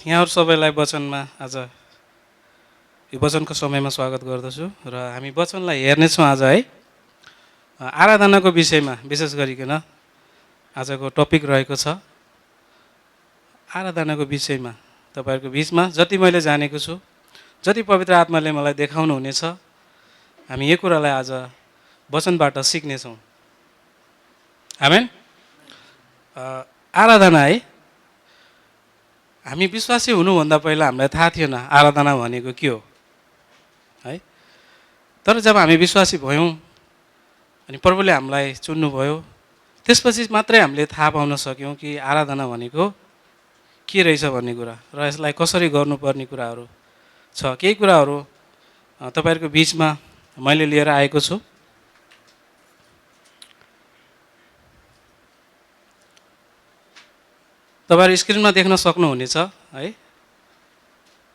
यहाँहरू सबैलाई वचनमा आज यो वचनको समयमा स्वागत गर्दछु र हामी वचनलाई हेर्नेछौँ आज है। आराधनाको विषयमा विशेष गरिकन आजको टपिक रहेको छ। आराधनाको विषयमा तपाईँहरूको बिचमा जति मैले जानेको छु, जति पवित्र आत्माले मलाई देखाउनु हुनेछ, हामी यो कुरालाई आज वचनबाट सिक्नेछौँ। आमेन। आराधना है, हामी विश्वासी हुनुभन्दा पहिला हामीलाई थाहा थिएन आराधना भनेको के हो है। तर जब हामी विश्वासी भयौँ अनि प्रभुले हामीलाई चुन्नुभयो, त्यसपछि मात्रै हामीले थाहा पाउन सक्यौँ कि आराधना भनेको के रहेछ भन्ने कुरा र यसलाई कसरी गर्नुपर्ने कुराहरू छ। केही कुराहरू तपाईँहरूको बिचमा मैले लिएर आएको छु। तपाईँहरू स्क्रिनमा देख्न सक्नुहुनेछ है।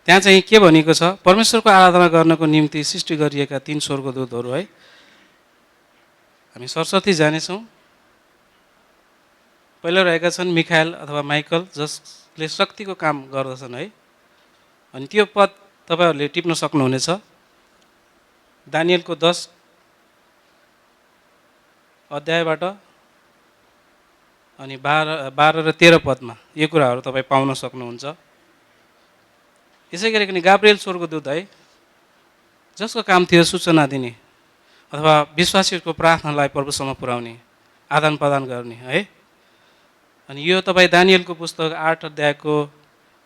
त्यहाँ चाहिँ के भनेको छ, परमेश्वरको आराधना गर्नको निम्ति सृष्टि गरिएका 3 स्वर्गदूतहरू है। हामी सरस्वती जानेछौँ। पहिलो रहेका छन् मिखाएल अथवा माइकल, जसले शक्तिको काम गर्दछन् है। अनि त्यो पद तपाईँहरूले टिप्न सक्नुहुनेछ दानियलको 10 अध्यायबाट अनि 12 र 13 पदमा यो कुराहरू तपाईँ पाउन सक्नुहुन्छ। यसै गरिकन गाब्रिएल स्वर्गदूत है, जसको काम थियो सूचना दिने अथवा विश्वासीहरूको प्रार्थनालाई प्रभुसम्म पुर्याउने, आदान प्रदान गर्ने है। अनि यो तपाईँ दानियलको पुस्तक 8 अध्यायको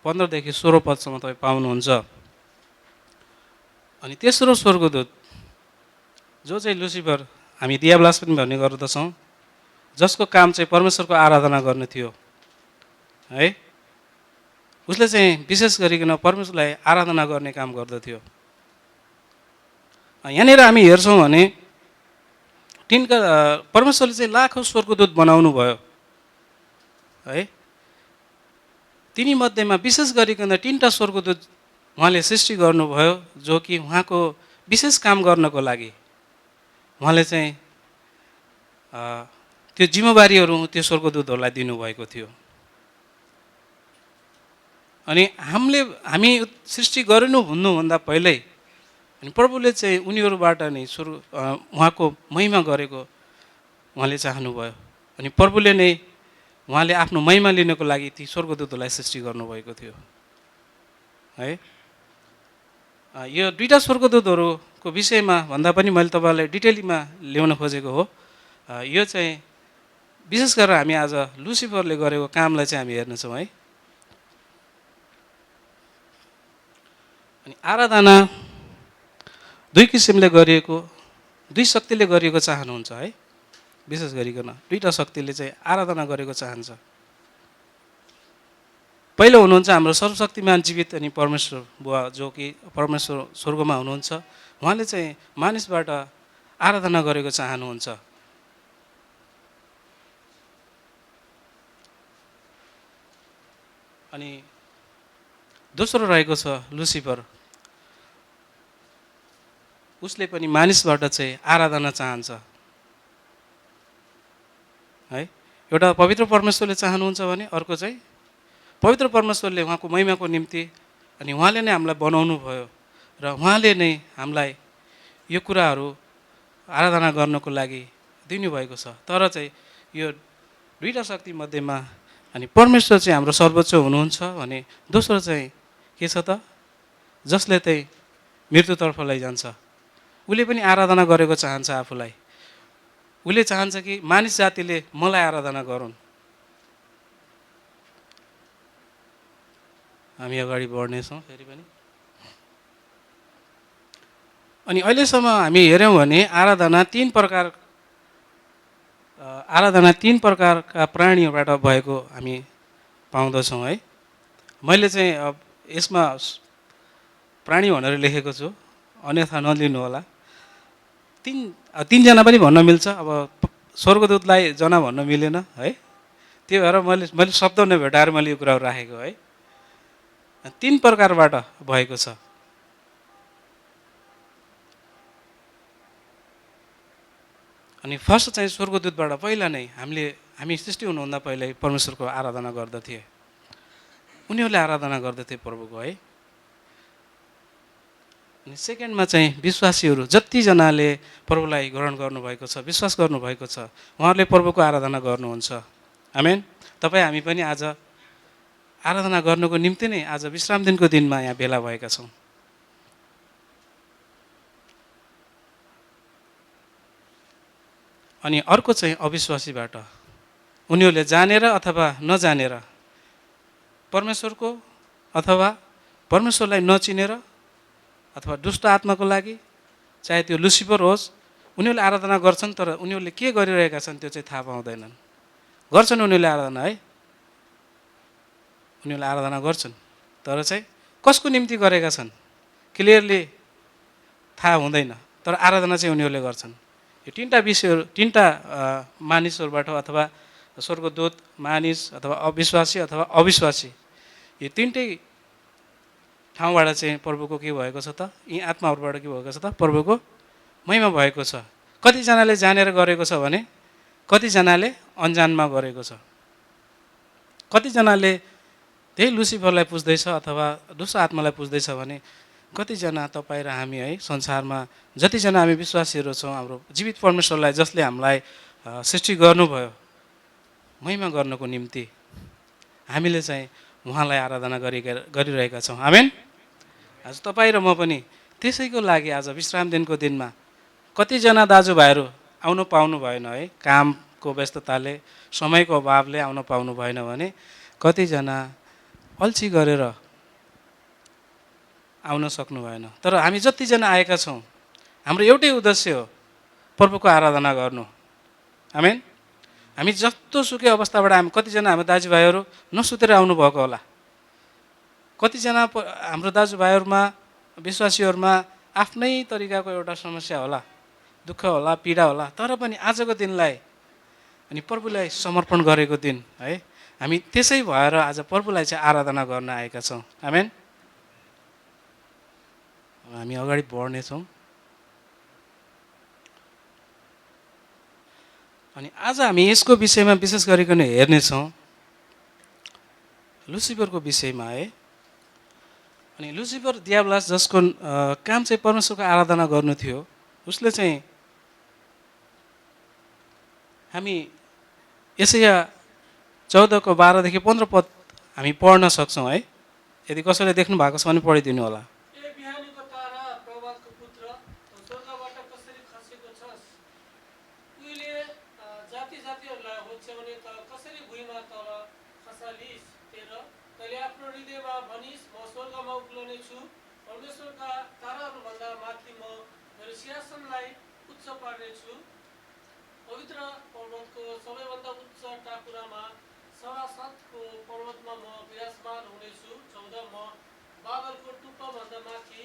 15 देखि 16 पदसम्म तपाईँ पाउनुहुन्छ। अनि तेस्रो स्वर्गदूत जो चाहिँ लुसिफर, हामी दियाब्लास पनि भन्ने गर्दछौँ, जसको काम चाहिँ परमेश्वरको आराधना गर्ने थियो है। उसले चाहिँ विशेष गरिकन परमेश्वरलाई आराधना गर्ने काम गर्दथ्यो। यहाँनिर हामी हेर्छौँ भने तिनका परमेश्वरले चाहिँ लाखौँ स्वर्गदूत बनाउनु भयो है। तिनीमध्येमा विशेष गरिकन 3टा स्वर्गदूत उहाँले सृष्टि गर्नुभयो, जो कि उहाँको विशेष काम गर्नको लागि उहाँले चाहिँ त्यो जिम्मेवारीहरू त्यो स्वर्गदूतहरूलाई दिनुभएको थियो। अनि हामी सृष्टि गरिनु भन्नुभन्दा पहिल्यै अनि प्रभुले चाहिँ उनीहरूबाट नै उहाँको महिमा गरेको उहाँले चाहनुभयो। अनि प्रभुले नै उहाँले आफ्नो महिमा लिनको लागि ती स्वर्गदूतहरूलाई सृष्टि गर्नुभएको थियो है। यो 2टा स्वर्गदूतहरूको विषयमा भन्दा पनि मैले तपाईँलाई डिटेलमा ल्याउन खोजेको हो। यो चाहिँ विशेष गरेर हामी आज लुसिफरले गरेको कामलाई चाहिँ हामी हेर्नेछौँ है। अनि आराधना 2 किसिमले गरिएको, 2 शक्तिले गरिएको चाहनुहुन्छ है। विशेष गरिकन 2टा शक्तिले चाहिँ आराधना गरेको चाहन्छ। पहिलो हुनुहुन्छ हाम्रो सर्वशक्तिमान जीवित अनि परमेश्वर बुवा, जो कि परमेश्वर स्वर्गमा हुनुहुन्छ। उहाँले चाहिँ मानिसबाट आराधना गरेको चाहनुहुन्छ। अनि दोस्रो रहेको छ लुसिफर, उसले पनि मानिसबाट चाहिँ आराधना चाहन्छ है। एउटा पवित्र परमेश्वरले चाहनुहुन्छ भने अर्को चाहिँ पवित्र परमेश्वरले उहाँको महिमाको निम्ति, अनि उहाँले नै हामीलाई बनाउनु भयो र उहाँले नै हामीलाई यो कुराहरू आराधना गर्नको लागि दिनुभएको छ। तर चाहिँ यो 2टा शक्ति मध्येमा अनि परमेश्वर चाहिँ हाम्रो सर्वोच्च हुनुहुन्छ भने दोस्रो चाहिँ के छ त, जसले चाहिँ मृत्युतर्फ लैजान्छ। उसले पनि आराधना गरेको चाहन्छ आफूलाई। उसले चाहन्छ कि मानिस जातिले मलाई आराधना गरून्। हामी अगाडि बढ्नेछौँ फेरि पनि। अनि अहिलेसम्म हामी हेऱ्यौँ भने आराधना 3 प्रकारका प्राणीहरूबाट भएको हामी पाउँदछौँ है। मैले चाहिँ यसमा प्राणी भनेर लेखेको छु, अन्यथा नलिनु होला। 3 जना पनि भन्न मिल्छ। अब स्वर्गदूतलाई जना भन्न मिलेन है, त्यो भएर मैले शब्द नभेटाएर मैले यो कुराहरू राखेको है। 3 प्रकारबाट भएको छ। अनि फर्स्ट चाहिँ स्वर्गदूतबाट पहिला नै हामी सृष्टि हुनुभन्दा पहिल्यै परमेश्वरको आराधना गर्दथे। उनीहरूले आराधना गर्दथे प्रभुको है। अनि सेकेन्डमा चाहिँ विश्वासीहरू जतिजनाले प्रभुलाई ग्रहण गर्नुभएको छ, विश्वास गर्नुभएको छ, उहाँहरूले प्रभुको आराधना गर्नुहुन्छ। आमेन। तपाईँ हामी पनि आज आराधना गर्नुको निम्ति नै आज विश्राम दिनको दिनमा यहाँ भेला भएका छौँ। अनि अर्को चाहिँ अविश्वासीबाट उनीहरूले जानेर अथवा नजानेर परमेश्वरको अथवा परमेश्वरलाई नचिनेर अथवा दुष्ट आत्माको लागि, चाहे त्यो लुसिफर होस्, उनीहरूले आराधना गर्छन्, तर उनीहरूले के गरिरहेका छन् त्यो चाहिँ थाहा पाउँदैनन्। गर्छन् उनीहरूले आराधना है, उनीहरूले आराधना गर्छन्, तर चाहिँ कसको निम्ति गरेका छन् क्लियरली थाहा हुँदैन, तर आराधना चाहिँ उनीहरूले गर्छन्। यो तिनवटा विषयहरू, तिनवटा मानिसहरूबाट अथवा स्वर्गदूत, मानिस अथवा अविश्वासी अथवा अविश्वासी, यो तिनटै ठाउँबाट चाहिँ प्रभुको के भएको छ त, यी आत्माहरूबाट के भएको छ त, प्रभुको महिमा भएको छ। कतिजनाले जानेर गरेको छ भने कतिजनाले अन्जानमा गरेको छ। कतिजनाले त्यही लुसिफरलाई पुज्दैछ अथवा दुष्ट आत्मालाई पुज्दैछ भने कतिजना तपाईँ र हामी है संसारमा जतिजना हामी विश्वासीहरू छौँ, हाम्रो जीवित परमेश्वरलाई जसले हामीलाई सृष्टि गर्नुभयो महिमा गर्नको निम्ति, हामीले चाहिँ उहाँलाई आराधना गरिरहेका छौँ। आमेन। आज तपाईँ र म पनि त्यसैको लागि आज विश्राम दिनको दिनमा कतिजना दाजुभाइहरू आउनु पाउनु भएन है, कामको व्यस्तताले, समयको अभावले आउन पाउनु भएन भने कतिजना अल्छी गरेर आउन सक्नु भएन। तर हामी जतिजना आएका छौँ हाम्रो एउटै उद्देश्य हो, प्रभुको आराधना गर्नु। आमेन। हामी जस्तो सुकै अवस्थाबाट हामी कतिजना हाम्रो दाजुभाइहरू नसुतेर आउनुभएको होला, कतिजना हाम्रो दाजुभाइहरूमा विश्वासीहरूमा आफ्नै तरिकाको एउटा समस्या होला, दुःख होला, पीडा होला, तर पनि आजको दिनलाई अनि प्रभुलाई समर्पण गरेको दिन है, हामी त्यसै भएर आज प्रभुलाई चाहिँ आराधना गर्न आएका छौँ। आमेन। हामी अगाडि बढ्नेछौँ। अनि आज हामी यसको विषयमा विशेष गरिकन हेर्नेछौँ, लुसिफरको विषयमा है। अनि लुसिफर दियाब्लास जसको काम चाहिँ परमेश्वरको आराधना गर्नु थियो, उसले चाहिँ हामी यसैया 14:12-15 पद हामी पढ्न सक्छौँ है। यदि कसैले देख्नु भएको छ भने पढिदिनु होला। पवित्र पर्वतको सबैभन्दा उच्च टाकुरामा सभासदको पर्वतमा म विराजमान हुनेछु। 14 म बादलको टुप्पाभन्दा माथि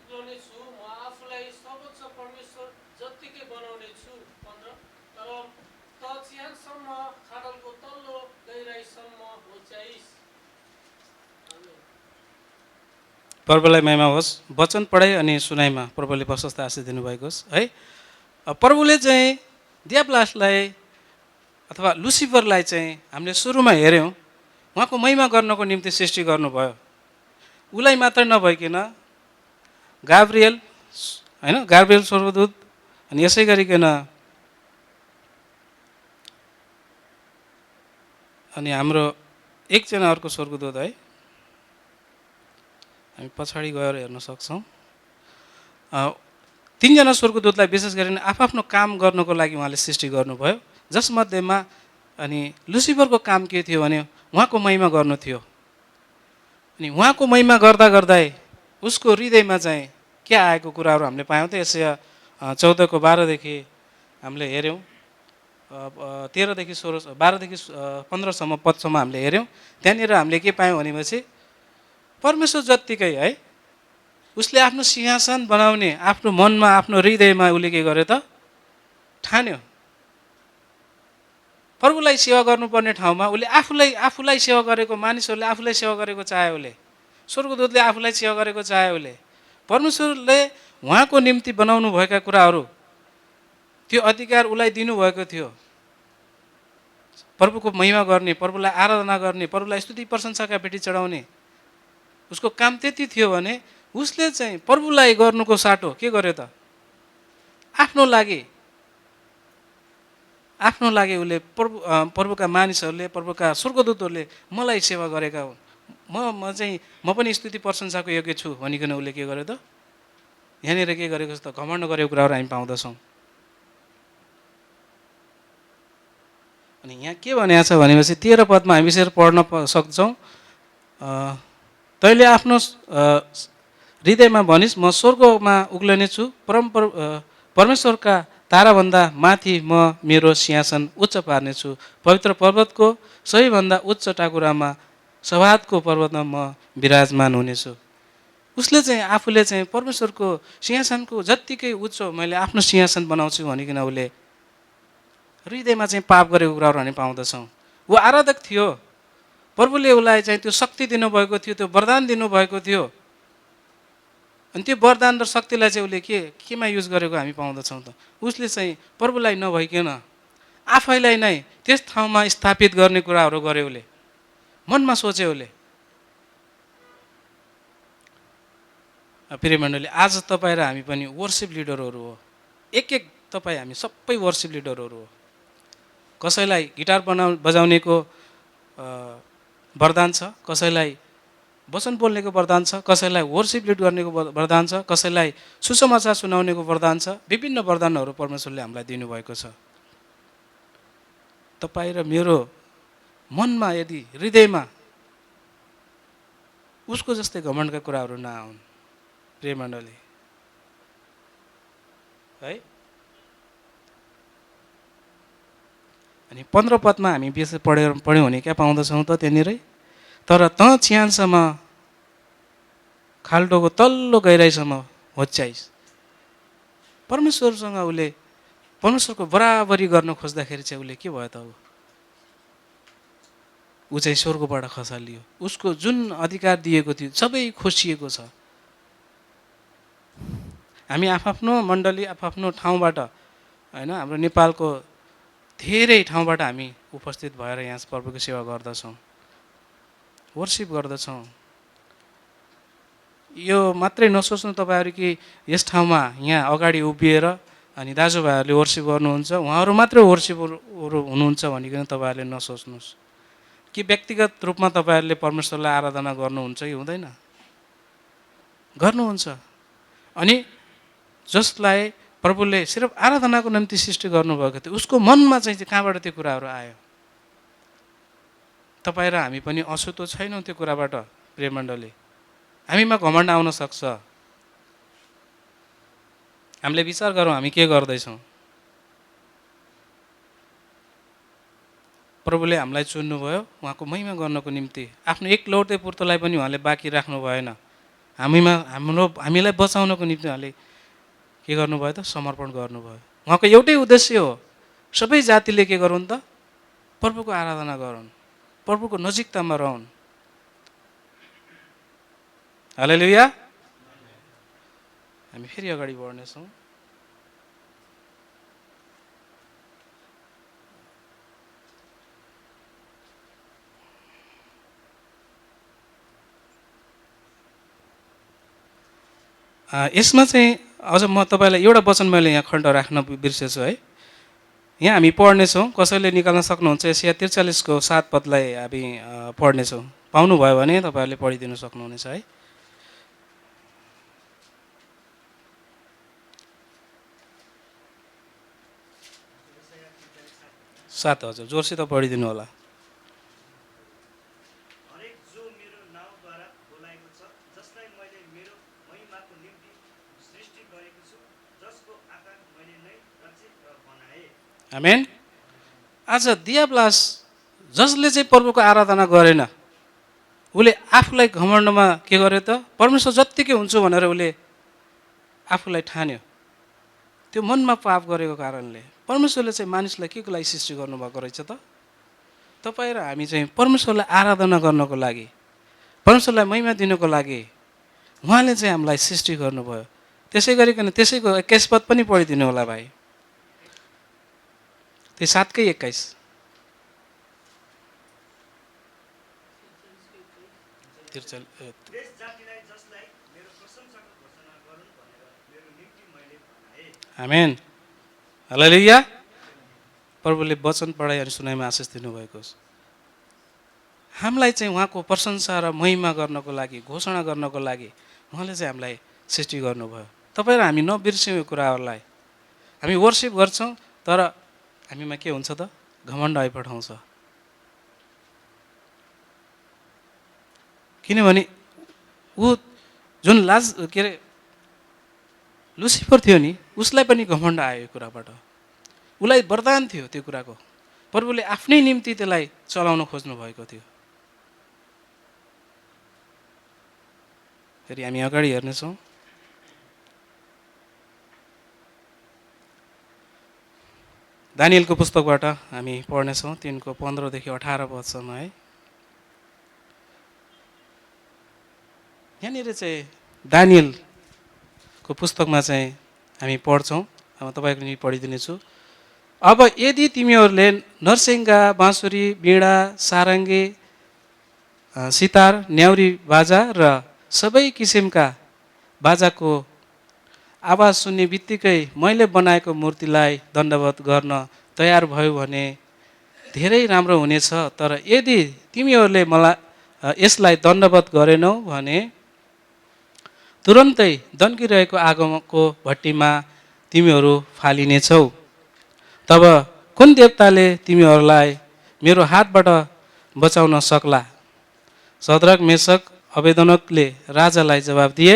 उक्लनेछु। म आफूलाई सर्वोच्च परमेश्वर जत्तिकै बनाउनेछु। 15 तर त चिहानसम्म खाडलको तल्लो गहिराईसम्म होच्याइस्। प्रभुलाई महिमा होस्। वचन पढाइ अनि सुनाइमा प्रभुले प्रशस्त आशीष दिनुभएको होस् है। प्रभुले चाहिँ दियाब्लासलाई अथवा लुसिफरलाई चाहिँ हामीले सुरुमा हेऱ्यौँ, उहाँको महिमा गर्नको निम्ति सृष्टि गर्नुभयो। उसलाई मात्र नभइकन गाब्रिएल होइन, गाब्रिएल स्वर्गदूत, अनि यसै गरिकन अनि हाम्रो एकजना अर्को स्वर्गदूत है, हामी पछाडि गएर हेर्न सक्छौँ। तीनजना स्वर्गदूतलाई विशेष गरी आफ्नो काम गर्नको लागि उहाँले सृष्टि गर्नुभयो, जसमध्येमा अनि लुसिफरको काम के थियो भने उहाँको महिमा गर्नु थियो। अनि उहाँको महिमा गर्दा गर्दै उसको हृदयमा चाहिँ के आएको कुराहरू हामीले पायौँ त यसै 14:12 हामीले हेऱ्यौँ, 13-16, 12-15 पदसम्म हामीले हेऱ्यौँ। त्यहाँनिर हामीले के पायौँ भनेपछि परमेश्वर जत्तिकै है उसले आफ्नो सिंहासन बनाउने आफ्नो मनमा, आफ्नो हृदयमा उसले के गर्यो त, ठान्यो। प्रभुलाई सेवा गर्नुपर्ने ठाउँमा उसले आफूलाई सेवा गरेको, मानिसहरूले आफूलाई सेवा गरेको चाह्यो उसले, स्वर्गदूतले आफूलाई सेवा गरेको चाह्यो उसले। परमेश्वरले उहाँको निम्ति बनाउनु भएका कुराहरू त्यो अधिकार उसलाई दिनुभएको थियो। प्रभुको महिमा गर्ने, प्रभुलाई आराधना गर्ने, प्रभुलाई स्तुति प्रशंसाका भेटी चढाउने उसको काम त्यति थियो भने उसले चाहिँ प्रभुलाई गर्नुको साटो के गर्यो त? आफ्नो लागि उसले प्रभुका मानिसहरूले, प्रभुका स्वर्गदूतहरूले मलाई सेवा गरेका हुन्, म पनि स्तुति प्रशंसाको योग्य छु भनिकन उसले के गर्यो त? यहाँनिर के गरेको छ त? घमण्ड गरेको कुराहरू हामी पाउँदछौँ। अनि यहाँ के भनेको छ भनेपछि 13 पदमा हामी यसरी पढ्न सक्छौँ, तैँले आफ्नो हृदयमा भनिस् म स्वर्गमा उक्लने छु, परमेश्वरका ताराभन्दा माथि म मेरो सिंहासन उच्च पार्नेछु, पवित्र पर्वतको सबैभन्दा उच्च टाकुरामा सभातको पर्वतमा म विराजमान हुनेछु। उसले चाहिँ आफूले चाहिँ परमेश्वरको सिंहासनको जत्तिकै उच्च मैले आफ्नो सिंहासन बनाउँछु भनिकन उसले हृदयमा चाहिँ पाप गरेको कुराहरू हामी पाउँदछौँ। ऊ आराधक थियो, प्रभुले उसलाई चाहिँ त्यो शक्ति दिनुभएको थियो, त्यो वरदान दिनुभएको थियो, अनि त्यो वरदान र शक्तिलाई चाहिँ उसले केमा युज गरेको हामी पाउँदछौँ त? उसले चाहिँ प्रभुलाई नभइकन आफैलाई नै त्यस ठाउँमा स्थापित गर्ने कुराहरू गर्यो। उसले मनमा सोच्यो। उसले प्रिय मण्डली, आज तपाईँ र हामी पनि वर्सिप लिडरहरू हो। एक तपाईँ हामी सबै वर्सिप लिडरहरू हो। कसैलाई गिटार बजाउनेको वरदान छ, कसैलाई वचन बोल्नेको वरदान छ, कसैलाई वर्सिप लिड गर्नेको वरदान छ, कसैलाई सुसमाचार सुनाउनेको वरदान छ। विभिन्न वरदानहरू परमेश्वरले हामीलाई दिनुभएको छ। तपाईँ र मेरो मनमा यदि हृदयमा उसको जस्तै घमण्डका कुराहरू नआउन् प्रिय मण्डली, है। अनि 15 पदमा हामी विशेष पढ्यौँ भने क्या पाउँदछौँ त? त्यहाँनिरै तर त चिहानसम्म खाल्डोको तल्लो गहिराइसम्म होच्याइस्। परमेश्वरसँग उसले परमेश्वरको बराबरी गर्न खोज्दाखेरि चाहिँ उसले के भयो त? ऊ चाहिँ स्वर्गबाट खसालियो। उसको जुन अधिकार दिएको थियो सबै खोसिएको छ। हामी आफ्नो मण्डली आफ्नो ठाउँबाट, होइन, हाम्रो नेपालको धेरै ठाउँबाट हामी उपस्थित भएर यहाँ प्रभुको सेवा गर्दछौँ, वर्सिप गर्दछौँ। यो मात्रै नसोच्नु तपाईँहरू कि यस ठाउँमा यहाँ अगाडि उभिएर अनि दाजुभाइहरूले वर्सिप गर्नुहुन्छ, उहाँहरू मात्रै वर्सिपहरू हुनुहुन्छ भनिकन तपाईँहरूले नसोच्नुहोस् कि व्यक्तिगत रूपमा तपाईँहरूले परमेश्वरलाई आराधना गर्नुहुन्छ कि हुँदैन? गर्नुहुन्छ। अनि जसलाई प्रभुले सिर्फ आराधनाको निम्ति सृष्टि गर्नुभएको थियो उसको मनमा चाहिँ कहाँबाट त्यो कुराहरू आयो? तपाईँ र हामी पनि अछुतो छैनौँ त्यो कुराबाट प्रिय मण्डली। हामीमा घमण्ड आउन सक्छ। हामीले विचार गरौँ हामी के गर्दैछौँ। प्रभुले हामीलाई चुन्नुभयो उहाँको महिमा गर्नको निम्ति। आफ्नो एक लौटे पुर्तोलाई पनि उहाँले बाँकी राख्नु भएन। हामीलाई बचाउनको निम्ति उहाँले के गर्नुभयो त? समर्पण गर्नुभयो। उहाँको एउटै उद्देश्य हो, सबै जातिले के गरून् त? प्रभुको आराधना गरून्, प्रभुको नजिकतामा रहन्। हालेलुया। हामी फेरि अगाडि बढ्नेछौँ। यसमा चाहिँ अझ म तपाईँलाई एउटा वचन मैले यहाँ खण्ड राख्न बिर्सेछु, है। यहाँ हामी पढ्नेछौँ, कसैले निकाल्न सक्नुहुन्छ? एशिया 43 को 7 पदलाई हामी पढ्नेछौँ। पाउनुभयो भने तपाईँहरूले पढिदिनु सक्नुहुनेछ, है। 7 हजुर, जोरसित पढिदिनु होला। आमेन। आज दियाब्लास जसले चाहिँ प्रभुको आराधना गरेन, उसले आफूलाई घमण्डमा के गर्यो त? परमेश्वर जत्तिकै हुन्छु भनेर उसले आफूलाई ठान्यो। त्यो मनमा पाप गरेको कारणले परमेश्वरले चाहिँ मानिसलाई के को लागि सृष्टि गर्नुभएको रहेछ त? तपाईँ र हामी चाहिँ परमेश्वरलाई आराधना गर्नको लागि, परमेश्वरलाई महिमा दिनको लागि उहाँले चाहिँ हामीलाई सृष्टि गर्नुभयो। त्यसै गरिकन त्यसैको 21 पद पनि पढिदिनु होला भाइ। त्यो 7 कै 21। तिर्चल त्यस जातिलाई जसलाई मेरो प्रशंसाको घोषणा गरून् भनेर मेरो निम्ति मैले बनाए। आमेन। हालेलुया। प्रभुले वचन पढाइ अनि सुनाइमा आशिष दिनुभएको होस्। हामीलाई चाहिँ उहाँको प्रशंसा र महिमा गर्नको लागि, घोषणा गर्नको लागि उहाँले चाहिँ हामीलाई सृष्टि गर्नुभयो। तपाईँ र हामी नबिर्स्यौँ यो कुराहरूलाई। हामी वर्सिप गर्छौँ तर हामीमा के हुन्छ त? घमण्ड आइपठाउँछ। किनभने ऊ जुन के अरे लुसिफर थियो नि, उसलाई पनि घमण्ड आयो यो कुराबाट। उसलाई वरदान थियो त्यो कुराको। प्रभुले आफ्नै निम्ति त्यसलाई चलाउन खोज्नु भएको थियो। फेरि हामी अगाडि हेर्नेछौँ। दानिएलको पुस्तकबाट हामी पढ्नेछौँ 3:15 देखि 18 पदसम्म है। यहाँनिर चाहिँ दानिएलको पुस्तकमा चाहिँ हामी पढ्छौँ। अब तपाईँको निम्ति पढिदिनेछु। अब यदि तिमीहरूले नरसिंगा, बाँसुरी, बीडा, सारङ्गी, सितार, न्याउरी बाजा र सबै किसिमका बाजाको आवाज सुन्ने बित्तिकै मैले बनाएको मूर्तिलाई दण्डवत गर्न तयार भयो भने धेरै राम्रो हुनेछ। तर यदि तिमीहरूले यसलाई दण्डवत गरेनौ भने तुरन्तै दन्किरहेको आगोको भट्टीमा तिमीहरू फालिनेछौ। तब कुन देवताले तिमीहरूलाई मेरो हातबाट बचाउन सक्ला? सद्रक, मेशक, अबेदनोगले राजालाई जवाब दिए,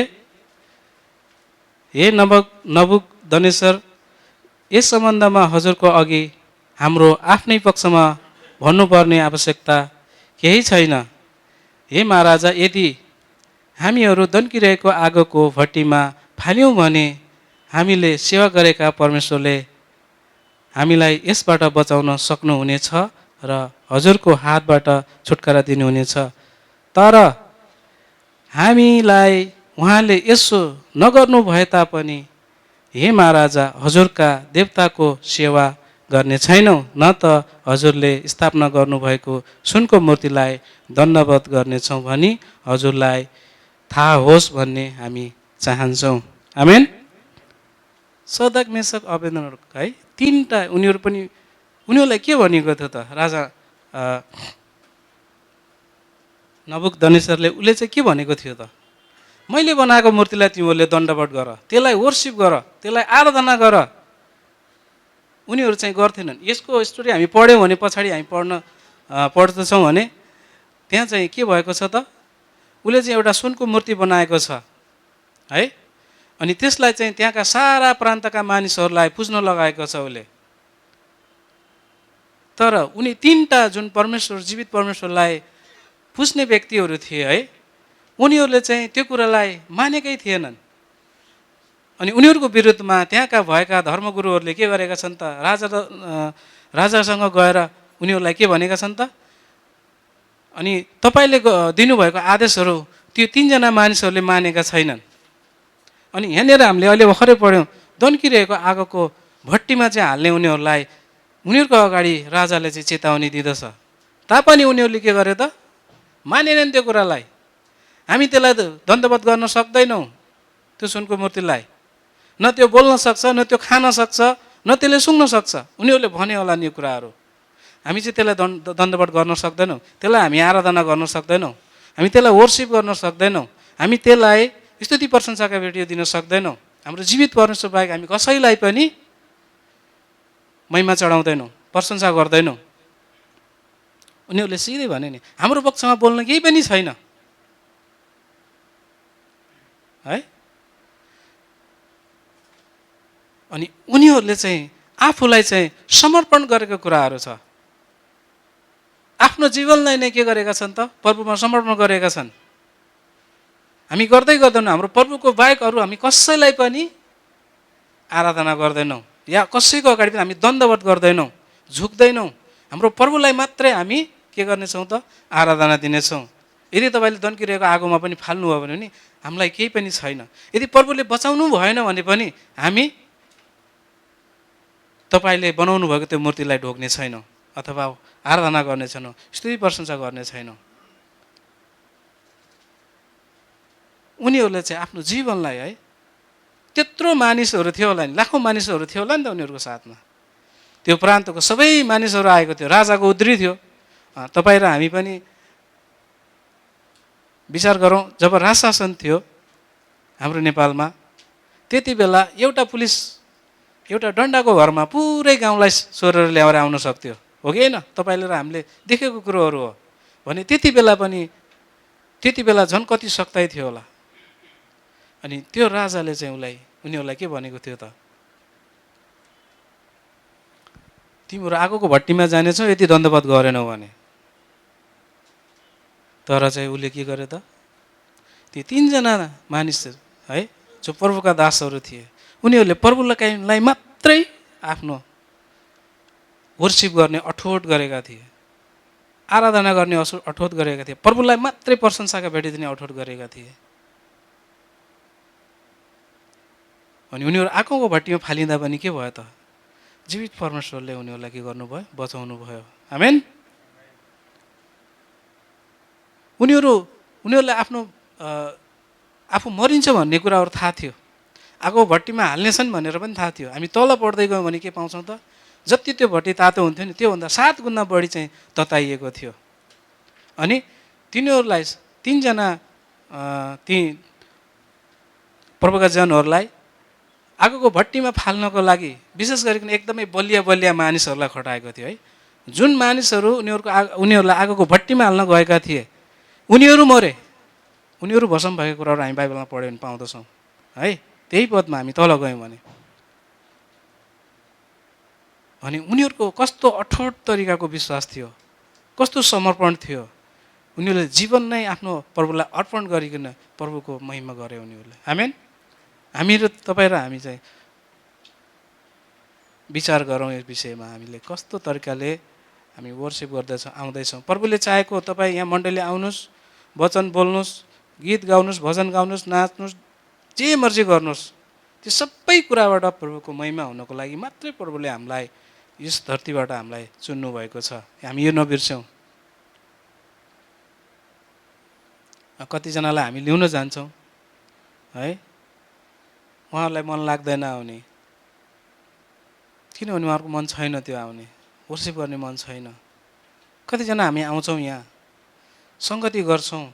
हे नबुकदनेस्सर, यस सम्बन्धमा हजुरको अघि हाम्रो आफ्नै पक्षमा भन्नुपर्ने आवश्यकता केही छैन। हे महाराजा, यदि हामीहरू दन्किरहेको आगोको भट्टीमा फाल्यौँ भने हामीले सेवा गरेका परमेश्वरले हामीलाई यसबाट बचाउन सक्नुहुनेछ र हजुरको हातबाट छुटकारा दिनुहुनेछ। तर हामीलाई उहाँले यसो नगर्नु भए तापनि हे महाराजा, हजुरका देवताको सेवा गर्ने छैनौँ, न त हजुरले स्थापना गर्नुभएको सुनको मूर्तिलाई दण्डवत गर्नेछौँ भनी हजुरलाई थाहा होस् भन्ने हामी चाहन्छौँ। आमेन। सद्रक, मेशक, अबेदनोग है, तीनटा उनीहरूलाई के भनेको थियो त? राजा नबुकदनेस्सरले उसले चाहिँ के भनेको थियो त? मैले बनाएको मूर्तिलाई तिमीहरूले दण्डवत गर, त्यसलाई वर्सिप गर, त्यसलाई आराधना गर। उनीहरू चाहिँ गर्थेनन्। यसको स्टोरी हामी पढ्यौँ भने पछाडि हामी पढ्दछौँ भने त्यहाँ चाहिँ के भएको छ त? उसले चाहिँ एउटा सुनको मूर्ति बनाएको छ है, अनि त्यसलाई चाहिँ त्यहाँका सारा प्रान्तका मानिसहरूलाई पुज्न लगाएको छ उसले। तर उनी तीनटा जुन परमेश्वर, जीवित परमेश्वरलाई पुज्ने व्यक्तिहरू थिए है, उनीहरूले चाहिँ त्यो कुरालाई मानेकै थिएनन्। अनि उनीहरूको विरुद्धमा त्यहाँका भएका धर्मगुरुहरूले के गरेका छन् त? राजासँग गएर उनीहरूलाई के भनेका छन् त? अनि तपाईँले दिनुभएको आदेशहरू त्यो तीनजना मानिसहरूले मानेका छैनन्। अनि यहाँनिर हामीले अहिले भर्खरै पढ्यौँ, दन्किरहेको आगोको भट्टीमा चाहिँ हाल्ने उनीहरूलाई, उनीहरूको अगाडि राजाले चाहिँ चेतावनी दिँदछ। तापनि उनीहरूले के गरे त? मानेनन् त्यो कुरालाई। हामी त्यसलाई दण्डवत गर्न सक्दैनौँ, त्यो सुनको मूर्तिलाई। न त्यो बोल्न सक्छ, न त्यो खान सक्छ, न त्यसले सुँग्न सक्छ। उनीहरूले भने होला नि यो कुराहरू। हामी चाहिँ त्यसलाई दण्डवत गर्न सक्दैनौँ, त्यसलाई हामी आराधना गर्न सक्दैनौँ, हामी त्यसलाई वर्सिप गर्न सक्दैनौँ, हामी त्यसलाई स्तुति प्रशंसाका भिडियो दिन सक्दैनौँ। हाम्रो जीवित परमेश्वर बाहेक हामी कसैलाई पनि महिमा चढाउँदैनौँ, प्रशंसा गर्दैनौँ। उनीहरूले सिधै भने नि हाम्रो पक्षमा बोल्न केही पनि छैन है। अनि उनीहरूले चाहिँ आफूलाई चाहिँ समर्पण गरेको कुराहरू छ। आफ्नो जीवनलाई नै के गरेका छन् त? प्रभुमा समर्पण गरेका छन्। हामी गर्दै गर्दैनौँ, हाम्रो प्रभुको बाहेक अरू हामी कसैलाई पनि आराधना गर्दैनौँ, या कसैको अगाडि पनि हामी दण्डवत गर्दैनौँ, झुक्दैनौँ। हाम्रो प्रभुलाई मात्रै हामी के गर्नेछौँ त? आराधना दिनेछौँ। यदि तपाईँले दन्किरहेको आगोमा पनि फाल्नुभयो भने नि हामीलाई केही पनि छैन। यदि प्रभुले बचाउनु भएन भने पनि हामी तपाईँले बनाउनु भएको त्यो मूर्तिलाई ढोग्ने छैनौँ, अथवा आराधना गर्ने छैनौँ, स्तुति प्रशंसा गर्ने छैनौँ। उनीहरूले चाहिँ आफ्नो जीवनलाई है त्यत्रो मानिसहरू थियो होला नि, लाखौँ मानिसहरू थियो होला नि त उनीहरूको साथमा। त्यो प्रान्तको सबै मानिसहरू आएको थियो, राजाको उद्री थियो। तपाईँ र हामी पनि विचार गरौँ, जब राज शासन थियो हाम्रो नेपालमा, त्यति बेला एउटा पुलिस एउटा डन्डाको घरमा पुरै गाउँलाई सोरेर ल्याएर आउन सक्थ्यो, हो कि होइन? तपाईँले र हामीले देखेको कुरोहरू हो भने त्यति बेला झन् कति सक्तै थियो होला। अनि त्यो राजाले चाहिँ उनीहरूलाई के भनेको थियो त, तिमीहरू आगोको भट्टीमा जानेछौ यति दण्डवत गरेनौ भने। तर चाहिँ उसले के गर्यो त, ती 3 जना मानिस है जो प्रभुका दासहरू थिए, उनीहरूले प्रभुलाई मात्रै आफ्नो वर्शिप गर्ने अठोट गरेका थिए, आराधना गर्ने अठोट गरेका थिए, प्रभुलाई मात्रै प्रशंसाका भेटिदिने अठोट गरेका थिए। अनि उनीहरू आगोको भट्टीमा फालिँदा पनि के भयो त, जीवित परमेश्वरले उनीहरूलाई के गर्नुभयो, बचाउनु भयो। आमेन। उनीहरूलाई आफ्नो आफू मरिन्छ भन्ने कुराहरू थाहा थियो, आगो भट्टीमा हाल्नेछन् भनेर पनि थाहा थियो। हामी तल पढ्दै गयौँ भने के पाउँछौँ त, जति त्यो भट्टी तातो हुन्थ्यो नि त्योभन्दा 7 गुणा बढी चाहिँ तताइएको थियो। अनि तिनीहरूलाई 3 जना ती प्रभुका जनहरूलाई आगोको भट्टीमा फाल्नको लागि विशेष गरिकन एकदमै बलिया मानिसहरूलाई खटाएको थियो है। जुन मानिसहरू उनीहरूलाई आगोको भट्टीमा हाल्न गएका थिए उनीहरू मरे, उनीहरू भस्म भएको कुराहरू हामी बाइबलमा पढ्यो भने पाउँदछौँ है। त्यही पदमा हामी तल गयौँ भने अनि उनीहरूको कस्तो अठोट तरिकाको विश्वास थियो, कस्तो समर्पण थियो। उनीहरूले जीवन नै आफ्नो प्रभुलाई अर्पण गरिकन प्रभुको महिमा गरे उनीहरूले। आमेन। हामी र तपाईँ र हामी चाहिँ विचार गरौँ यस विषयमा, हामीले कस्तो तरिकाले हामी वर्शिप गर्दैछौँ, आउँदैछौँ। प्रभुले चाहेको तपाईँ यहाँ मण्डली आउनुहोस्, वचन बोल्नुहोस्, गीत गाउनुहोस्, भजन गाउनुहोस्, नाच्नुहोस्, जे मर्जी गर्नुहोस्, त्यो सबै कुराबाट प्रभुको महिमा हुनको लागि मात्रै प्रभुले हामीलाई यस धरतीबाट हामीलाई चुन्नु भएको छ। हामी यो नबिर्स्यौँ। कतिजनालाई हामी लिउन जान्छौँ है, उहाँहरूलाई मन लाग्दैन आउने, किनभने उहाँहरूको मन छैन त्यो आउने, वर्शिप गर्ने मन छैन। कतिजना हामी आउँछौँ, यहाँ सङ्गति गर्छौँ,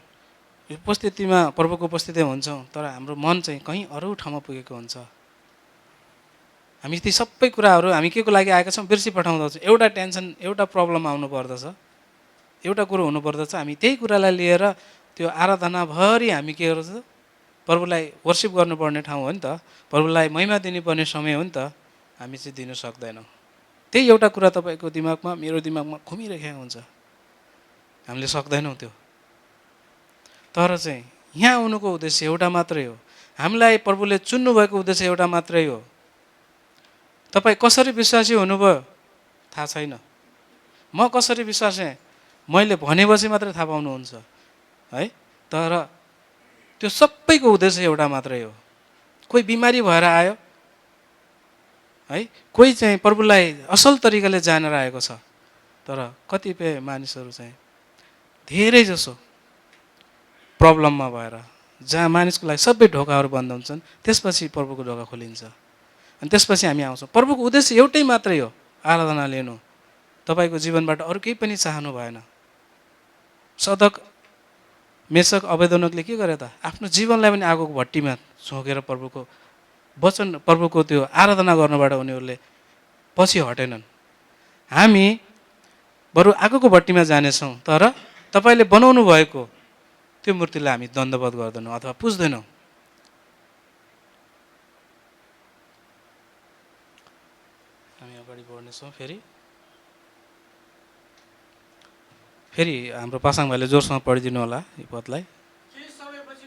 उपस्थितिमा प्रभुको उपस्थिति हुन्छौँ, तर हाम्रो मन चाहिँ कहीँ अरू ठाउँमा पुगेको हुन्छ। हामी ती सबै कुराहरू हामी के को लागि आएका छौँ बिर्सी पठाउँदछौँ। एउटा टेन्सन, एउटा प्रब्लम आउनु पर्दछ, एउटा कुरो हुनुपर्दछ, हामी त्यही कुरालाई लिएर त्यो आराधनाभरि हामी के गर्छ, प्रभुलाई वर्शिप गर्नुपर्ने ठाउँ हो नि त, प्रभुलाई महिमा दिनुपर्ने समय हो नि त, हामी चाहिँ दिनु सक्दैनौँ। त्यही एउटा कुरा तपाईँको दिमागमा मेरो दिमागमा घुमिरहेको हुन्छ, हामीले सक्दैनौँ त्यो। तर चाहिँ यहाँ आउनुको उद्देश्य एउटा मात्रै हो, हामीलाई प्रभुले चुन्नुभएको उद्देश्य एउटा मात्रै हो। तपाईँ कसरी विश्वासी हुनुभयो थाहा छैन, म कसरी विश्वासी मैले भनेपछि मात्रै थाहा पाउनुहुन्छ है। तर त्यो सबैको उद्देश्य एउटा मात्रै हो। कोही बिमारी भएर आयो है, कोही चाहिँ प्रभुलाई असल तरिकाले जानेर आएको छ, तर कतिपय मानिसहरू चाहिँ धेरै जसो प्रब्लममा भएर, जहाँ मानिसको लागि सबै ढोकाहरू बन्द हुन्छन्, त्यसपछि प्रभुको ढोका खोलिन्छ अनि त्यसपछि हामी आउँछौँ। प्रभुको उद्देश्य एउटै मात्रै हो, आराधना लिनु। तपाईँको जीवनबाट अरू केही पनि चाहनु भएन। सदक मेसक अबेदनोकले के गरे त, आफ्नो जीवनलाई पनि आगोको भट्टीमा छोकेर प्रभुको वचन, प्रभुको त्यो आराधना गर्नबाट उनीहरूले पछि हटेनन्। हामी बरु आगोको भट्टीमा जानेछौँ, तर तपाईँले बनाउनु भएको त्यो मूर्तिलाई हामी दण्डवत गर्दैनौँ अथवा पुज्दैनौँ। हामी अगाडि बढ्नेछौँ। फेरि हाम्रो पासाङ भाइले जोरसँग पढिदिनु होला यो पदलाई। केही समयपछि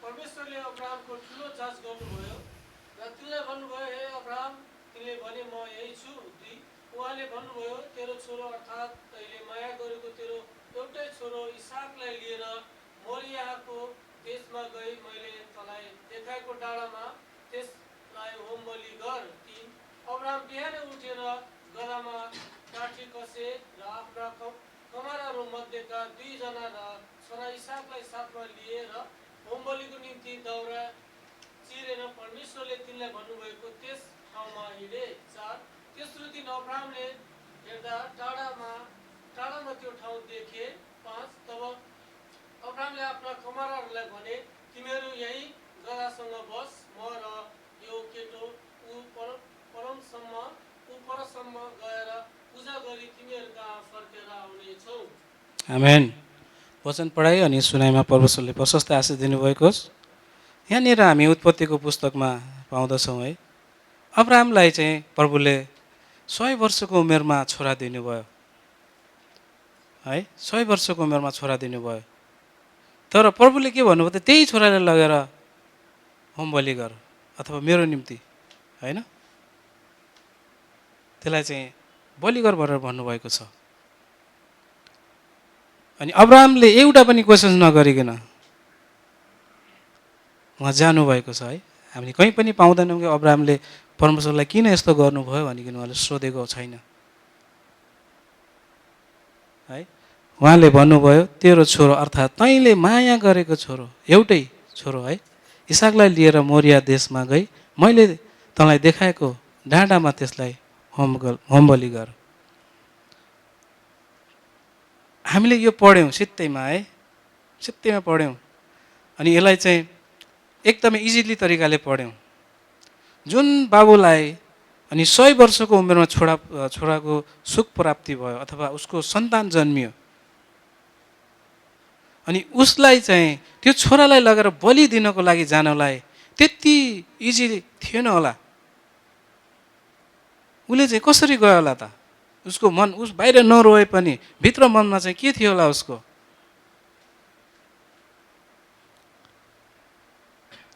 परमेश्वरले अब्राहमको ठुलो जाँच गर्नुभयो र तिनलाई भन्नुभयो, हे अब्राहम, तिनले भने म यही छु। उहाँले भन्नुभयो, तेरो छोरो अर्थात् तैँले माया गरेको तेरो एउटै छोरो इसाकलाई लिएर मोरियाको देशमा गई मैले तँलाई देखाएको डाँडामा त्यसलाई होम बलि गर। 3 अब्राहम बिहानै उठेर गधामा काठी कसे र आफ्ना कमाराहरू मध्येका 2 जना र छोरा इसाकलाई साथमा लिएर होमबलिको निम्ति दाउरा चिरेर परमेश्वरले तिनलाई भन्नुभएको त्यस ठाउँमा हिँडे। 4 तेस्रो दिन अब्राहमले हेर्दा टाढामा त्यो ठाउँ देखे। 5 तब अब्राहमले आफ्ना कमाराहरूलाई भने, तिमीहरू यही गधासँग बस, म र यो केटो परसम्म गएर पूजा गरी तिमीहरू कहाँ फर्केर आउनेछौ। आमेन। वचन पढाइ अनि सुनाइमा परमेश्वरले प्रशस्त आशिष दिनुभएको होस्। यहाँनिर हामी उत्पत्तिको पुस्तकमा पाउँदछौँ है, अब्राहमलाई चाहिँ प्रभुले 100 वर्षको उमेरमा छोरा दिनुभयो है, 100 वर्षको उमेरमा छोरा दिनुभयो। तर प्रभुले के भन्नुभयो त, त्यही छोरालाई लगेर होम बलि गर अथवा मेरो निम्ति होइन, त्यसलाई चाहिँ बलि गर भनेर भन्नुभएको छ। अनि अब्राहमले एउटा पनि क्वेसन नगरिकन उहाँ जानुभएको छ है। हामीले कहीँ पनि पाउँदैनौँ कि अब्राहमले परमेश्वरलाई किन यस्तो गर्नुभयो भनिकन उहाँले सोधेको छैन है। उहाँले भन्नुभयो, तेरो छोरो अर्थात् तैँले माया गरेको छोरो, एउटै छोरो है, इसाकलाई लिएर मोरिया देशमा गई, मैले तँलाई देखाएको डाँडामा त्यसलाई होम बलि गर। हामीले यो पढ्यौँ सित्तैमा है, सित्तैमा पढ्यौँ अनि यसलाई चाहिँ एकदमै इजिली तरिकाले पढ्यौँ। जुन बाबुलाई अनि 100 वर्षको उमेरमा छोराको सुख प्राप्ति भयो अथवा उसको सन्तान जन्मियो, अनि उसलाई चाहिँ त्यो छोरालाई लगेर बलि दिनको लागि जानलाई त्यति इजी थिएन होला। उसले चाहिँ कसरी गयो होला त? उसको मन, उस बाहिर नरोए पनि भित्र मनमा चाहिँ के थियो होला उसको?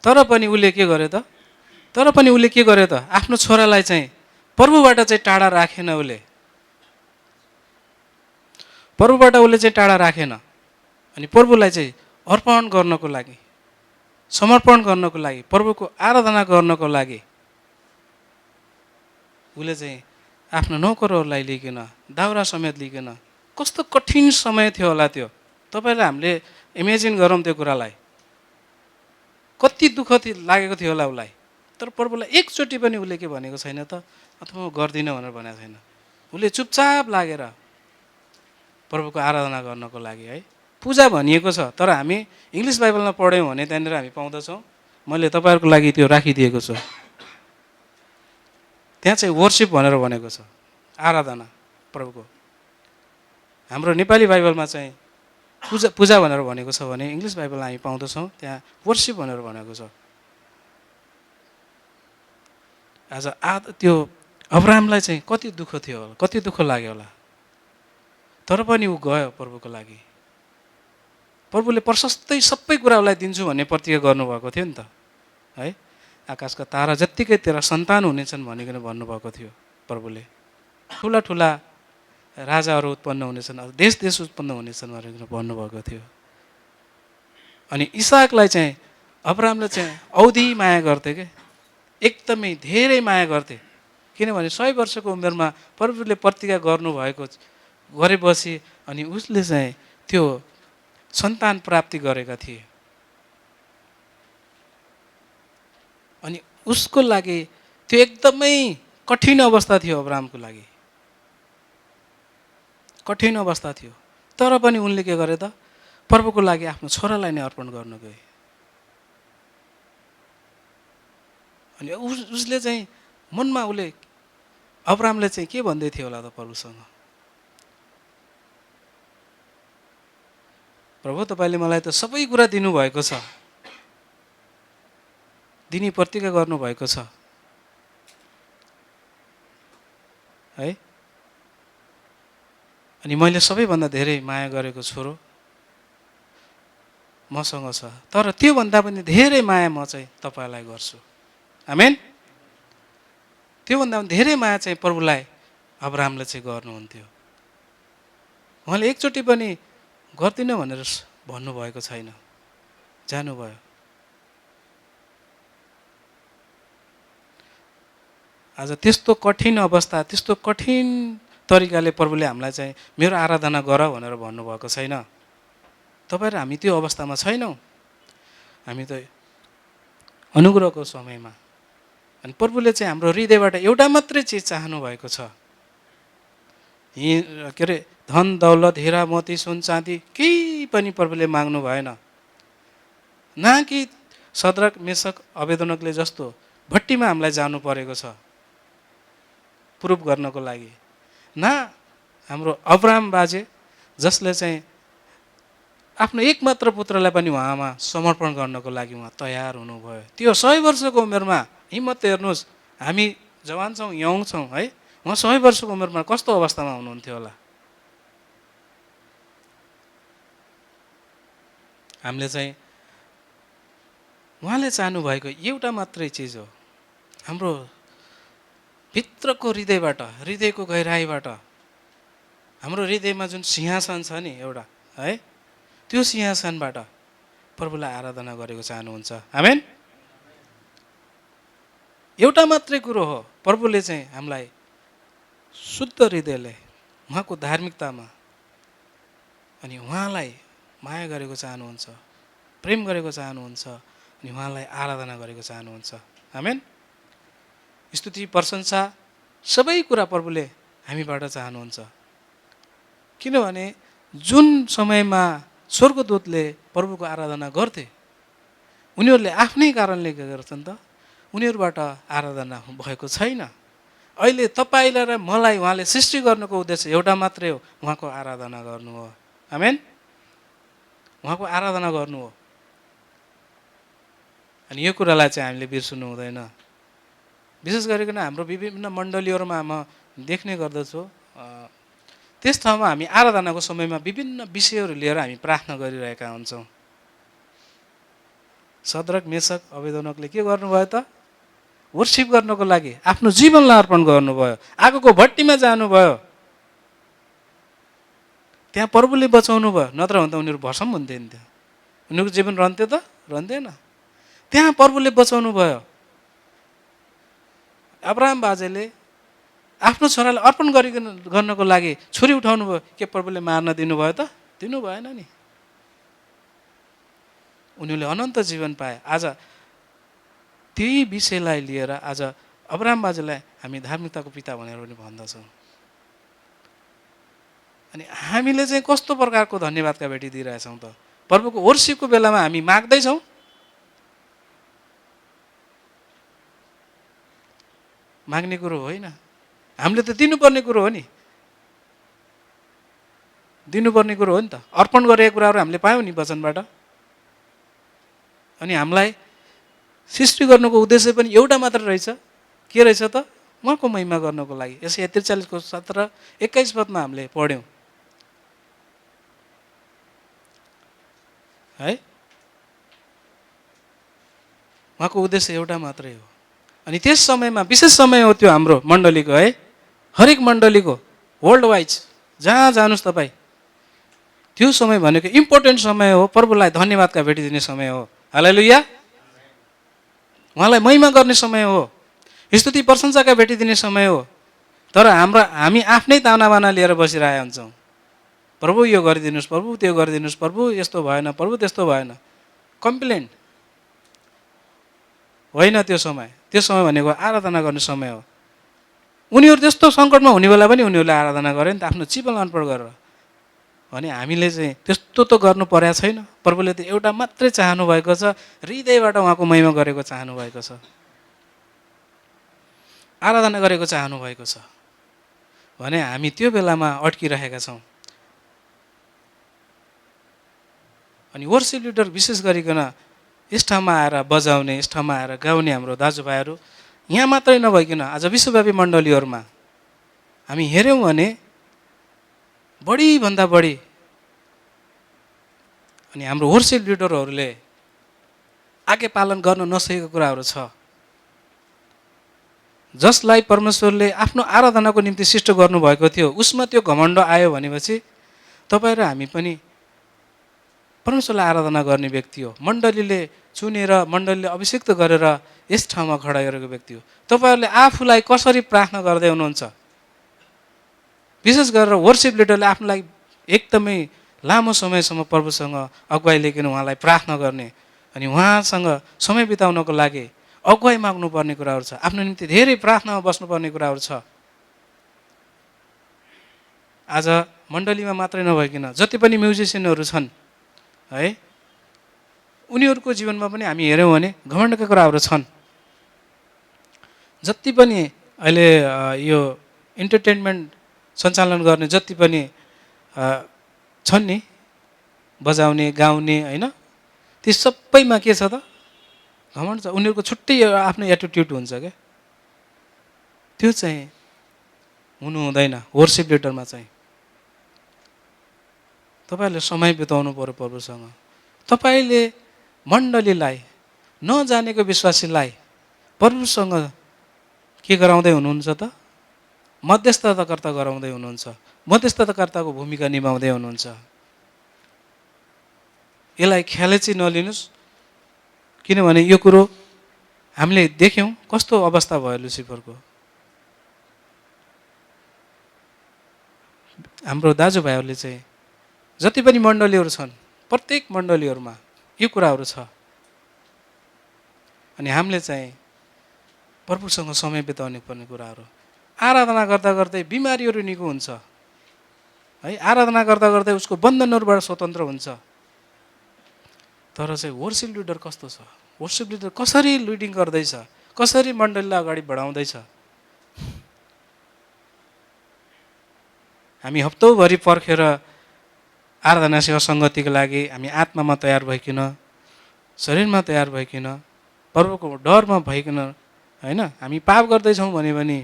तर पनि उसले के गर्यो त? आफ्नो छोरालाई चाहिँ प्रभुबाट चाहिँ टाढा राखेन। प्रभुबाट उसले चाहिँ टाढा राखेन अनि प्रभुलाई चाहिँ अर्पण गर्नको लागि, समर्पण गर्नको लागि, प्रभुको आराधना गर्नको लागि उसले चाहिँ आफ्नो नोकरहरूलाई लिइकन, दाउरा समेत लिइकन, कस्तो कठिन समय थियो होला त्यो। तपाईँलाई हामीले इमेजिन गरौँ त्यो कुरालाई, कति दुःख लागेको थियो होला उसलाई। तर प्रभुलाई एकचोटि पनि उसले के भनेको छैन त, अथवा म गर्दिनँ भनेर भनेको छैन। उसले चुपचाप लागेर प्रभुको आराधना गर्नको लागि है, पूजा भनिएको छ। तर हामी इङ्ग्लिस बाइबलमा पढ्यौँ भने त्यहाँनिर हामी पाउँदछौँ, मैले तपाईँहरूको लागि त्यो राखिदिएको छु, त्यहाँ चाहिँ वर्सिप भनेर भनेको छ, आराधना प्रभुको। हाम्रो नेपाली बाइबलमा चाहिँ पूजा भनेर भनेको छ भने इङ्ग्लिस बाइबलमा हामी पाउँदछौँ त्यहाँ वर्सिप भनेर भनेको छ। आज त्यो अब्राहमलाई चाहिँ कति दुःख थियो होला, कति दुःख लाग्यो होला, तर पनि ऊ गयो प्रभुको लागि। प्रभुले प्रशस्तै सबै कुरा उसलाई दिन्छु भन्ने प्रतिज्ञा गर्नुभएको थियो नि त है। आकाशका तारा जत्तिकै तेरा सन्तान हुनेछन् भनिकन भन्नुभएको थियो प्रभुले। ठुला ठुला राजाहरू उत्पन्न हुनेछन्, देश देश उत्पन्न हुनेछन् भनेर भन्नुभएको थियो। अनि इसाकलाई चाहिँ अब्राहमले चाहिँ औधी माया गर्थे के, एकदमै धेरै माया गर्थे। किनभने 100 वर्षको उमेरमा प्रभुले प्रतिज्ञा गरेपछि अनि उसले चाहिँ त्यो सन्तान प्राप्ति गरेका थिए। अनि उसको लागि त्यो एकदमै कठिन अवस्था थियो, अब्राहमको लागि कठिन अवस्था थियो। तर पनि उनले के गरे त, प्रभुको लागि आफ्नो छोरालाई नै अर्पण गर्न गए। अनि उसले चाहिँ मनमा अब्राहमले चाहिँ के भन्दै थियो होला त प्रभुसँग, प्रभु तपाईँले मलाई त सबै कुरा दिनुभएको छ, दिने प्रतिज्ञा गर्नुभएको छ है, अनि मैले सबैभन्दा धेरै माया गरेको छोरो मसँग छ, तर त्योभन्दा पनि धेरै माया म चाहिँ तपाईँलाई गर्छु। आमेन। त्योभन्दा पनि धेरै माया चाहिँ प्रभुलाई अब्राहमले चाहिँ गर्नुहुन्थ्यो। उहाँले एकचोटि पनि गर्दिनँ भनेर भन्नुभएको छैन, जानुभयो। आज त्यस्तो कठिन अवस्था, त्यस्तो कठिन तरिकाले प्रभुले हामीलाई चाहिँ मेरो आराधना गर भनेर भन्नुभएको छैन। तपाईँ र हामी त्यो अवस्थामा छैनौँ। हामी त अनुग्रहको समयमा अनि प्रभुले चाहिँ हाम्रो हृदयबाट एउटा मात्रै चिज चाहनु भएको छ। के अरे धन दौलत हिरा मोती सुन चाँदी केही पनि प्रभुले माग्नु भएन। न कि सद्रक मेसक अबेदनगोले जस्तो भट्टीमा हामीलाई जानु परेको छ प्रुफ गर्नको लागि, न हाम्रो अब्राहम बाजे जसले चाहिँ आफ्नो एकमात्र पुत्रलाई पनि उहाँमा समर्पण गर्नको लागि उहाँ तयार हुनुभयो। त्यो 100 वर्षको उमेरमा, हिम्मत हेर्नुहोस्, हामी जवान छौँ, यङ छौँ है, उहाँ 100 वर्षको उमेरमा कस्तो अवस्थामा हुनुहुन्थ्यो होला। हामीले चाहिँ उहाँले चाहनु भएको एउटा मात्रै चिज हो, हाम्रो भित्रको हृदयबाट, हृदयको गहिराईबाट, हाम्रो हृदयमा जुन सिंहासन छ नि एउटा है, त्यो सिंहासनबाट प्रभुलाई आराधना गरेको चाहनुहुन्छ। आमेन। एउटा मात्रै कुरो हो, प्रभुले चाहिँ हामीलाई शुद्ध हृदयले उहाँको धार्मिकतामा अनि उहाँलाई माया गरेको चाहनुहुन्छ, प्रेम गरेको चाहनुहुन्छ अनि उहाँलाई आराधना गरेको चाहनुहुन्छ। आमेन। स्तुति प्रशंसा सबै कुरा प्रभुले हामीबाट चाहनुहुन्छ। किनभने जुन समयमा स्वर्गदूतले प्रभुको आराधना गर्थे उनीहरूले आफ्नै कारणले के गर्छन् त, उनीहरूबाट आराधना भएको छैन। अहिले तपाईँलाई र मलाई उहाँले सृष्टि गर्नुको उद्देश्य एउटा मात्रै हो, उहाँको आराधना गर्नु हो। आमेन। उहाँको आराधना गर्नु हो। अनि यो कुरालाई चाहिँ हामीले बिर्सनु हुँदैन। विशेष गरिकन हाम्रो विभिन्न मण्डलीहरूमा म देख्ने गर्दछु, त्यस ठाउँमा हामी आराधनाको समयमा विभिन्न विषयहरू लिएर हामी प्रार्थना गरिरहेका हुन्छौँ। सद्रक मेसक अबेदनगोले के गर्नुभयो त, वर्शिप गर्नको लागि आफ्नो जीवनलाई अर्पण गर्नुभयो, आगोको भट्टीमा जानुभयो, त्यहाँ प्रभुले बचाउनु भयो, नत्र भने त उनीहरू भस्म हुन्थे नि, उनीहरूको जीवन रहन्थ्यो त, रहन्थेन। त्यहाँ प्रभुले बचाउनु भयो। अब्राहम बाजेले आफ्नो छोरालाई अर्पण गर्नको लागि छुरी उठाउनु भयो, के प्रभुले मार्न दिनुभयो त, दिनु भएन नि। उनीहरूले अनन्त जीवन पाए। आज त्यही विषयलाई लिएर आज अब्राहम बाजेलाई हामी धार्मिकताको पिता भनेर पनि भन्दछौँ। अनि हामीले चाहिँ कस्तो प्रकारको धन्यवादका भेटी दिइरहेछौँ त, प्रभुको वर्शिपको बेलामा हामी माग्दैछौँ, माग्ने कुरो होइन, हामीले त दिनुपर्ने कुरो हो नि, दिनुपर्ने कुरो हो नि त। अर्पण गरेको कुराहरू हामीले पायौँ नि वचनबाट। अनि हामीलाई सृष्टि गर्नुको उद्देश्य पनि एउटा मात्र रहेछ, के रहेछ त, उहाँको महिमा गर्नको लागि। यसै 43:17-21 पदमा हामीले पढ्यौँ है। उहाँको उद्देश्य एउटा मात्रै हो। अनि त्यस समयमा विशेष समय हो त्यो हाम्रो मण्डलीको है, हरेक मण्डलीको वर्ल्ड वाइज जहाँ जानुहोस् तपाईँ, त्यो समय भनेको इम्पोर्टेन्ट समय हो, प्रभुलाई धन्यवादका भेटी दिने समय हो। हालेलुया। उहाँलाई महिमा गर्ने समय हो, स्तुति प्रशंसाका भेटी दिने समय हो। तर हामी आफ्नै तानाबाना लिएर बसिरहेका हुन्छौँ, प्रभु यो गरिदिनुहोस्, प्रभु त्यो गरिदिनुहोस्, प्रभु यस्तो भएन, प्रभु त्यस्तो भएन, कम्प्लेन होइन त्यो समय। त्यो समय भनेको आराधना गर्ने समय हो। उनीहरू त्यस्तो सङ्कटमा हुने बेला पनि उनीहरूले आराधना गरे नि त, आफ्नो जीवन अर्पण गरेर। भने हामीले चाहिँ त्यस्तो त गर्नु परेको छैन। प्रभुले त एउटा मात्रै चाहनु भएको छ, हृदयबाट उहाँको महिमा गरेको चाहनु भएको छ, आराधना गरेको चाहनु भएको छ। भने हामी त्यो बेलामा अड्किरहेका छौँ। अनि वर्शिप लिडर विशेष गरिकन यस ठाउँमा आएर बजाउने, यस ठाउँमा आएर गाउने हाम्रो दाजुभाइहरू यहाँ मात्रै नभइकन आज विश्वव्यापी मण्डलीहरूमा हामी हेऱ्यौँ भने बढीभन्दा बढी अनि हाम्रो वर्शिप लिडरहरूले आज्ञा पालन गर्न नसकेको कुराहरू छ, जसलाई परमेश्वरले आफ्नो आराधनाको निम्ति सृष्टि गर्नुभएको थियो, उसमा त्यो घमण्ड आयो भनेपछि तपाईँ र हामी पनि परमेश्वरलाई आराधना गर्ने व्यक्ति हो। मण्डलीले चुनेर, मण्डलीले अभिषिक्त गरेर यस ठाउँमा खडा गरेको व्यक्ति हो। तपाईँहरूले आफूलाई कसरी प्रार्थना गर्दै हुनुहुन्छ? विशेष गरेर वर्शिप लिडरले आफ्नो लागि एकदमै लामो समयसम्म प्रभुसँग अगुवाई लिएर उहाँलाई प्रार्थना गर्ने अनि उहाँसँग समय बिताउनको लागि अगुवाई माग्नुपर्ने कुराहरू छ, आफ्नो निम्ति धेरै प्रार्थनामा बस्नुपर्ने कुराहरू छ। आज मण्डलीमा मात्रै नभइकन जति पनि म्युजिसियनहरू छन् है, उनीहरूको जीवनमा पनि हामी हेऱ्यौँ भने घमण्डका कुराहरू छन्। जति पनि अहिले यो इन्टरटेनमेन्ट सञ्चालन गर्ने जति पनि छन् नि, बजाउने गाउने होइन, ती सबैमा के छ त? घमण्ड छ। उनीहरूको छुट्टै आफ्नो एटिट्युड हुन्छ क्या, त्यो चाहिँ हुनु हुँदैन वर्सिप लिडरमा चाहिँ। तपाईँहरूले समय बिताउनु पर्यो प्रभुसँग। तपाईँले मण्डलीलाई, नजानेको विश्वासीलाई प्रभुसँग के गराउँदै हुनुहुन्छ त? मध्यस्थताकर्ता गराउँदै हुनुहुन्छ, मध्यस्थताकर्ताको भूमिका निभाउँदै हुनुहुन्छ। यसलाई ख्यालै चाहिँ नलिनुहोस्, किनभने यो कुरो हामीले देख्यौँ कस्तो अवस्था भयो लुसिफरको। हाम्रो दाजुभाइहरूले चाहिँ जति पनि मण्डलीहरू छन्, प्रत्येक मण्डलीहरूमा यो कुराहरू छ। अनि हामीले चाहिँ प्रभुसँग समय बिताउनु पर्ने कुराहरू। आराधना गर्दा गर्दै बिमारीहरू निको हुन्छ है, आराधना गर्दा गर्दै उसको बन्धनहरूबाट स्वतन्त्र हुन्छ। तर चाहिँ वर्सिप लिडर कस्तो छ? वर्सिप लिडर कसरी लिडिङ गर्दैछ, कसरी मण्डलीलाई अगाडि बढाउँदैछ? हामी हप्तौभरि पर्खेर आराधना सेवा सङ्गतिको लागि हामी आत्मामा तयार भइकन, शरीरमा तयार भइकन, प्रभुको डरमा भइकन होइन, हामी पाप गर्दैछौँ भने पनि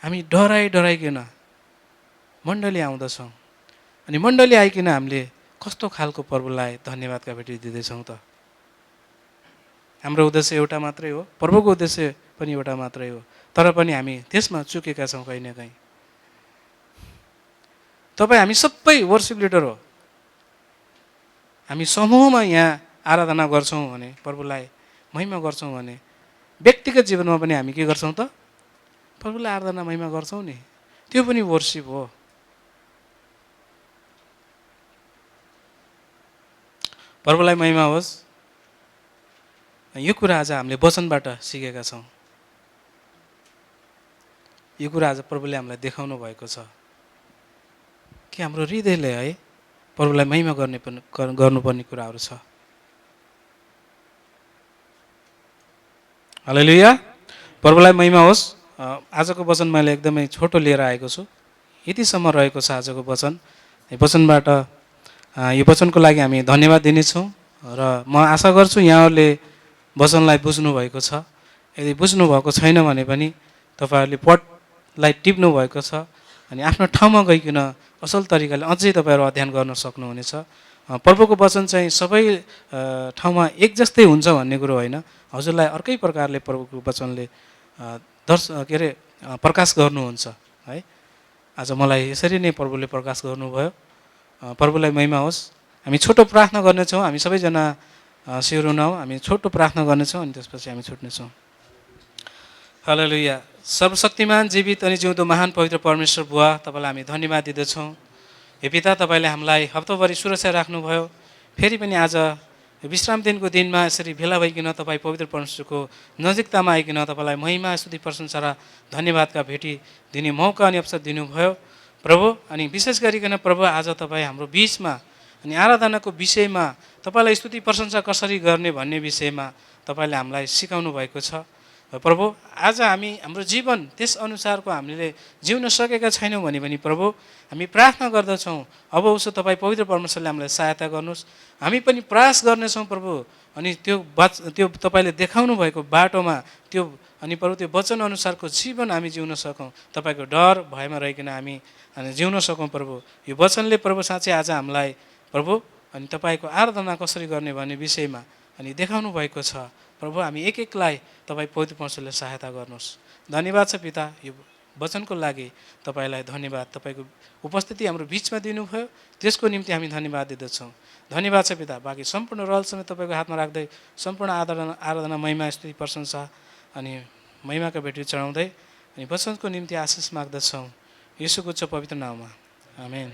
हामी डराइकन मण्डली आउँदछौँ। अनि मण्डली आइकन हामीले कस्तो खालको प्रभुलाई धन्यवादका भेटी दिँदैछौँ त? हाम्रो उद्देश्य एउटा मात्रै हो, प्रभुको उद्देश्य पनि एउटा मात्रै हो, तर पनि हामी त्यसमा चुकेका छौँ कहीँ न कहीँ। तपाईँ हामी सबै वर्सिप लिडर हो, हामी समूहमा यहाँ आराधना गर्छौँ भने, प्रभुलाई महिमा गर्छौँ भने, व्यक्तिगत जीवनमा पनि हामी के गर्छौँ त? प्रभुलाई आराधना महिमा गर्छौँ नि, त्यो पनि वर्सिप हो। प्रभुलाई महिमा होस्। यो कुरा आज हामीले वचनबाट सिकेका छौँ। यो कुरा आज प्रभुले हामीलाई देखाउनु भएको छ कि हाम्रो हृदयले है प्रभुलाई महिमा गर्नुपर्ने कुराहरू छ। हालेलुया, प्रभुलाई महिमा होस्। आजको वचन मैले एकदमै छोटो लिएर आएको छु, यतिसम्म रहेको छ आजको वचन। वचनबाट यो वचनको लागि हामी धन्यवाद दिनेछौँ र म आशा गर्छु यहाँहरूले वचनलाई बुझ्नु भएको छ। यदि बुझ्नु भएको छैन भने पनि तपाईँहरूले पटलाई टिप्नु भएको छ अनि आफ्नो ठाउँमा गइकन असल तरिकाले अझै तपाईँहरू अध्ययन गर्न सक्नुहुनेछ। प्रभुको वचन चाहिँ सबै ठाउँमा एक जस्तै हुन्छ भन्ने कुरो होइन। हजुरलाई अर्कै प्रकारले प्रभुको वचनले प्रकाश गर्नुहुन्छ है। आज मलाई यसरी नै प्रभुले प्रकाश गर्नुभयो। प्रभुलाई महिमा होस्। हामी छोटो प्रार्थना गर्नेछौँ। हामी सबैजना शिर हुनौँ, हामी छोटो प्रार्थना गर्नेछौँ अनि त्यसपछि हामी छुट्नेछौँ। हालेलुया। सर्वशक्तिमान जीवित अनि जिउँदो महान पवित्र परमेश्वर बुवा, तपाईँलाई हामी धन्यवाद दिँदछौँ। हे पिता, तपाईँले हामीलाई हप्ताभरि सुरक्षा राख्नुभयो। फेरि पनि आज विश्राम दिनको दिनमा यसरी भेला भइकन तपाईँ पवित्र परमेश्वरको नजिकतामा आइकन तपाईँलाई महिमा, स्तुति, प्रशंसा र धन्यवादका भेटी दिने मौका अनि अवसर दिनुभयो प्रभु। अनि विशेष गरिकन प्रभु आज तपाईँ हाम्रो बिचमा अनि आराधनाको विषयमा तपाईँलाई स्तुति प्रशंसा कसरी गर्ने भन्ने विषयमा तपाईँले हामीलाई सिकाउनु भएको छ प्रभु। आज हामी हाम्रो जीवन त्यस अनुसारको हामीले जिउन सकेका छैनौँ भने पनि प्रभु हामी प्रार्थना गर्दछौँ, अब उसो तपाईँ पवित्र परमेश्वरले हामीलाई सहायता गर्नुहोस्। हामी पनि प्रयास गर्नेछौँ प्रभु। अनि त्यो तपाईँले देखाउनु भएको बाटोमा त्यो अनि प्रभु त्यो वचन अनुसारको जीवन हामी जिउन सकौँ, तपाईँको डर भयमा रहिकन हामी जिउन सकौँ प्रभु। यो वचनले प्रभु साँच्चै आज हामीलाई प्रभु अनि तपाईँको आराधना कसरी गर्ने भन्ने विषयमा अनि देखाउनु भएको छ प्रभु। हामी एक एकलाई तपाईँ पवित्र परमेश्वरले सहायता गर्नुहोस्। धन्यवाद छ पिता, यो वचनको लागि तपाईँलाई धन्यवाद। तपाईँको उपस्थिति हाम्रो बिचमा दिनुभयो, त्यसको निम्ति हामी धन्यवाद दिँदछौँ। धन्यवाद छ पिता। बाँकी सम्पूर्ण रल समेत तपाईँको हातमा राख्दै सम्पूर्ण आराधना महिमा, स्तुति, प्रशंसा अनि महिमाका भेटी चढाउँदै अनि वचनको निम्ति आशिष माग्दछौँ। येशूको पवित्र नाममा आमेन।